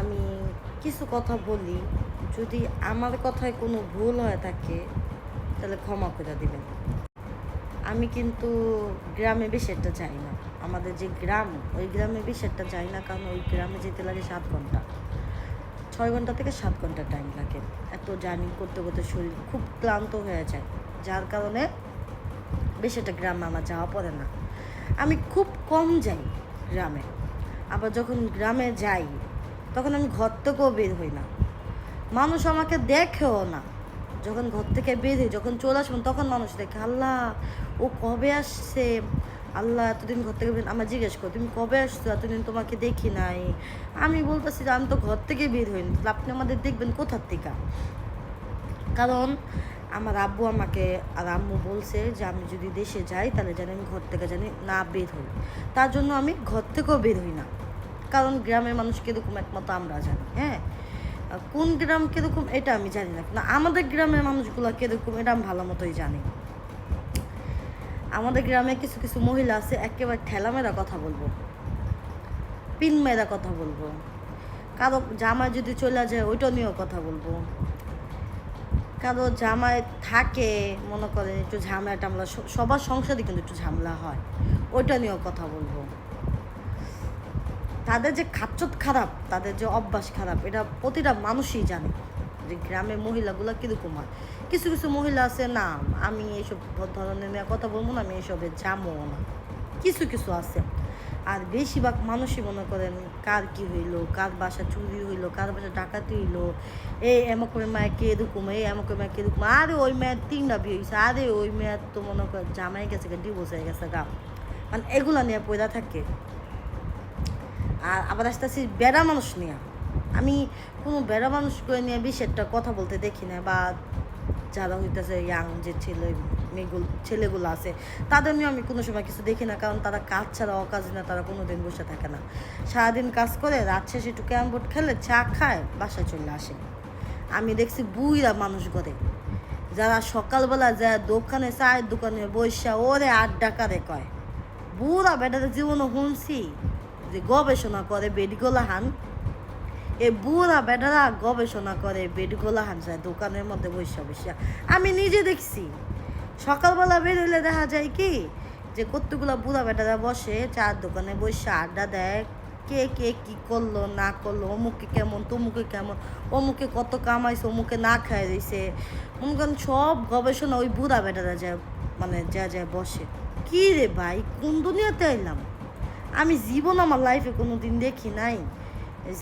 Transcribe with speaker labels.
Speaker 1: আমি কিছু কথা বলি, যদি আমার কথায় কোনো ভুল হয়ে থাকে তাহলে ক্ষমা করে দিবেন। আমি কিন্তু গ্রামে বেশি একটা যাই না। আমাদের যে গ্রাম, ওই গ্রামে বেশি একটা যাই না, কারণ ওই গ্রামে যেতে লাগে 7 ঘন্টা, 6 ঘন্টা থেকে 7 ঘন্টা টাইম লাগে। এত জার্নি করতে করতে শরীর খুব ক্লান্ত হয়ে যায়, যার কারণে বেশি একটা গ্রামে আমার যাওয়া পড়ে না। আমি খুব কম যাই গ্রামে। আবার যখন গ্রামে যাই তখন আমি ঘর থেকেও বের হই না, মানুষ আমাকে দেখেও না। যখন ঘর থেকে বের হই, যখন চলে আসবেন, তখন মানুষ দেখে আল্লাহ ও কবে আসছে, আল্লাহ এতদিন ঘর থেকে বের। আমার জিজ্ঞেস করো তুমি কবে আসছো, এতদিন তোমাকে দেখি নাই। আমি বলতেছি যে আমি তো ঘর থেকে বের হইনি, তাহলে আপনি আমাদের দেখবেন কোথার থেকে? কারণ আমার আব্বু আমাকে আর আম্মু বলছে যে আমি যদি দেশে যাই তাহলে যেন আমি ঘর থেকে জানি না বের হই। তার জন্য আমি ঘর থেকেও বের হই না, কারণ গ্রামের মানুষ কীরকম একমাত্র আমরা জানি। হ্যাঁ, কোন গ্রাম কীরকম এটা আমি জানি না, কিন্তু আমাদের গ্রামের মানুষগুলো কীরকম এটা আমি ভালো মতোই জানি। আমাদের গ্রামে কিছু কিছু মহিলা আছে, একেবারে ঠেলামেরা কথা বলবো, পিন মেরা কথা বলবো, কারো জামাই যদি চলে যায় ওইটা নিয়েও কথা বলবো, কারো জামাই থাকে মনে করেন একটু ঝামেলা টামলা, সবার সংসারে কিন্তু একটু ঝামেলা হয়, ওইটা নিয়েও কথা বলবো। তাদের যে খাচ্চত খারাপ, তাদের যে অভ্যাস খারাপ, এটা প্রতিটা মানুষই জানে যে গ্রামের মহিলাগুলো কীরকম হয়। কিছু কিছু মহিলা আছে, না আমি এইসব ধরনের নিয়ে কথা বলবো না, আমি এইসবে যাবো না, কিছু কিছু আছে। আর বেশিরভাগ মানুষই মনে করেন কার কী হইলো, কার বাসা চুরি হইলো, কার বাসা ডাকাতি হইলো, এই এমকের মায়কে এরকম, এই এমকের মায়কে এরকম, আরে ওই মেয়ের 3টা বিয়ে হয়েছে, আরে ওই মেয়ের তো মনে করেন জামাই গেছে, ডিভোর্স হয়ে গেছে গা, মানে এগুলা নিয়ে পয়দা থাকে। আর আবার আস্তে আস্তে বেড়া মানুষ নিয়ে, আমি কোনো বেড়া মানুষকে নিয়ে বেশি একটা কথা বলতে দেখি না, বা যারা হইতেছে ইয়াং যে ছেলেগুলো আছে তাদের নিয়ে আমি কোনো সময় কিছু দেখি না, কারণ তারা কাজ ছাড়া অকাজ না, তারা কোনো দিন বসে থাকে না। সারাদিন কাজ করে, রাত শেষে একটু ক্যারাম বোর্ড খেলে, চা খায়, বাসায় চলে আসে। আমি দেখছি বুইরা মানুষ করে, যারা সকালবেলা যায় দোকানে, চায়ের দোকানে বৈশা ওরে আড্ডা কারে কয়, বুড়া বেটাদের জীবনও শুনছি যে গবেষণা করে বেডগোলা হান, এই বুড়া বেটারা গবেষণা করে বেডগোলা হান যায় দোকানের মধ্যে বৈশা বৈশা। আমি নিজে দেখছি, সকালবেলা বেরোলে দেখা যায় কি যে কতগুলো বুড়া বেটারা বসে চার দোকানে বৈশা আড্ডা দেয়, কে কে কী করলো না করলো, অমুকে কেমন তমুকে কেমন, অমুকে কত কামাইছে, অমুকে না খায় দিয়েছে, মনে করেন সব গবেষণা ওই বুড়া বেটারা যায়, মানে যা যায় বসে। কী রে ভাই, কোন দুনিয়াতে এলাম? আমি জীবন আমার লাইফে কোনো দিন দেখি নাই